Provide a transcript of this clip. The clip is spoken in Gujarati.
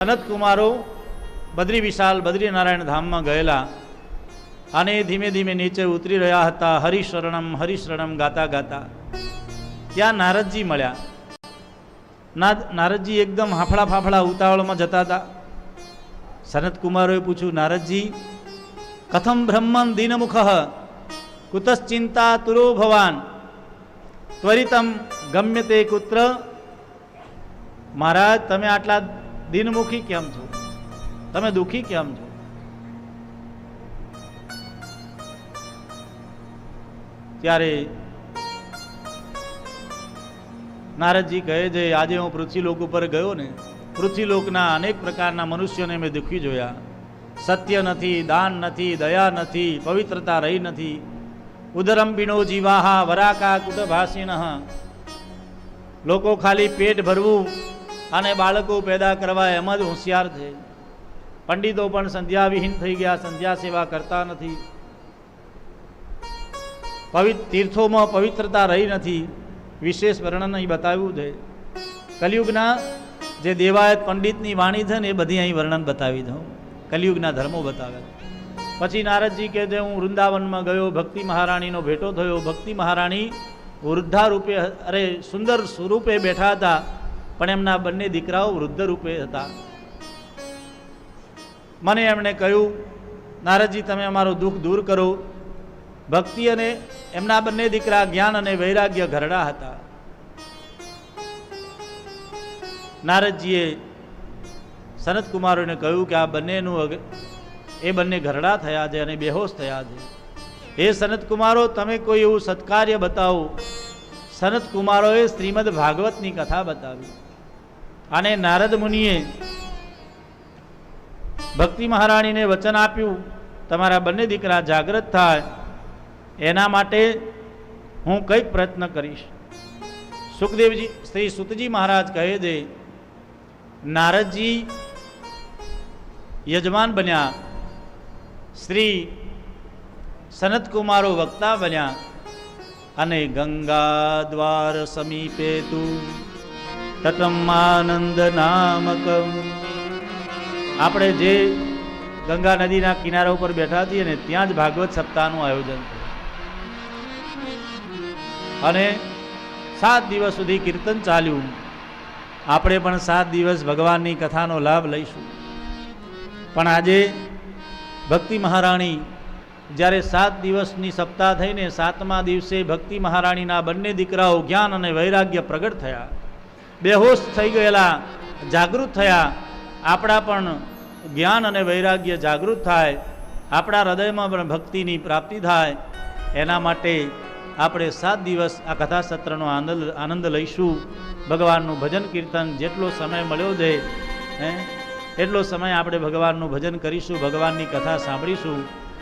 સનત કુમારો બદ્રી વિશાલ બદ્રીનારાયણ ધામમાં ગયેલા અને ધીમે ધીમે નીચે ઉતરી રહ્યા હતા. હરિશરણમ ગાતા ગાતા ત્યાં નારદજી મળ્યા. નારદજી એકદમ હાફળા ફાફળા ઉતાવળમાં જતા હતા. સનત કુમારોએ પૂછ્યું, નારદજી કથમ બ્રહ્મન દીનમુખ કુતશ્ચિંતા તુરો ભવાન ત્વરિતમ ગમ્યતે કુત્ર. મહારાજ, તમે આટલા દિનમુખી કેમ છો? તમે દુઃખી કેમ છો? ત્યારે નારદજી કહે છે, આજે હું પૃથ્વીલોક ઉપર ગયો ને, પૃથ્વીલોકના અનેક પ્રકારના મનુષ્યોને મેં દુઃખી જોયા. સત્ય નથી, દાન નથી, દયા નથી, પવિત્રતા રહી નથી. ઉદરમ પીણો જીવાહા વરાકા કુટભાષિણ. લોકો ખાલી પેટ ભરવું અને બાળકો પેદા કરવા એમ જ હોશિયાર છે. પંડિતો પણ સંધ્યાવિહીન થઈ ગયા, સંધ્યા સેવા કરતા નથી. તીર્થોમાં પવિત્રતા રહી નથી. વિશેષ વર્ણન અહીં બતાવ્યું છે. કલિયુગના જે દેવાયત પંડિતની વાણી છે ને એ બધી અહીં વર્ણન બતાવી દઉં. કલિયુગના ધર્મો બતાવે. પછી નારદજી કહે છે, હું વૃંદાવનમાં ગયો, ભક્તિ મહારાણીનો ભેટો થયો. ભક્તિ મહારાણી વૃદ્ધા રૂપે, અરે સુંદર સ્વરૂપે બેઠા હતા, પણ એમના બંને દીકરાઓ વૃદ્ધ રૂપે હતા. મને એમણે કહ્યું, નારદજી તમે અમારું દુઃખ દૂર કરો. ભક્તિ અને એમના બંને દીકરા જ્ઞાન અને વૈરાગ્ય ઘરડા હતા. નારદજીએ સનત કુમારોને કહ્યું કે આ બંનેનું એ બંને ઘરડા થયા છે અને બેહોશ થયા છે. હે સનત કુમારો, તમે કોઈ એવું સત્કાર્ય બતાવો. સનત કુમારોએ શ્રીમદ ભાગવતની કથા બતાવી અને નારદ મુનિએ ભક્તિ મહારાણીને વચન આપ્યું, તમારા બંને દીકરા જાગૃત થાય એના માટે હું કંઈક પ્રયત્ન કરીશ. સુખદેવજી શ્રી સુતજી મહારાજ કહે છે, નારદજી યજમાન બન્યા, શ્રી સનત કુમારો વક્તા બન્યા અને ગંગા દ્વાર સમીપે તું તટમાનંદ નામકમ. આપણે જે ગંગા નદીના કિનારા ઉપર બેઠા છીએ ને ત્યાં જ ભાગવત સપ્તાહનું આયોજન થયું અને 7 દિવસ સુધી કીર્તન ચાલ્યું. આપણે પણ 7 દિવસ ભગવાનની કથાનો લાભ લઈશું. પણ આજે ભક્તિ મહારાણી જ્યારે 7 દિવસની સપ્તાહ થઈને 7મા દિવસે ભક્તિ મહારાણીના બંને દીકરાઓ જ્ઞાન અને વૈરાગ્ય પ્રગટ થયા, બેહોશ થઈ ગયેલા જાગૃત થયા. આપણા પણ જ્ઞાન અને વૈરાગ્ય જાગૃત થાય, આપણા હૃદયમાં પણ ભક્તિની પ્રાપ્તિ થાય. એના માટે આપણે 7 દિવસ આ કથા સત્રનો આનંદ લઈશું. ભગવાનનું ભજન કીર્તન જેટલો સમય મળ્યો છે એટલો સમય આપણે ભગવાનનું ભજન કરીશું, ભગવાનની કથા સાંભળીશું.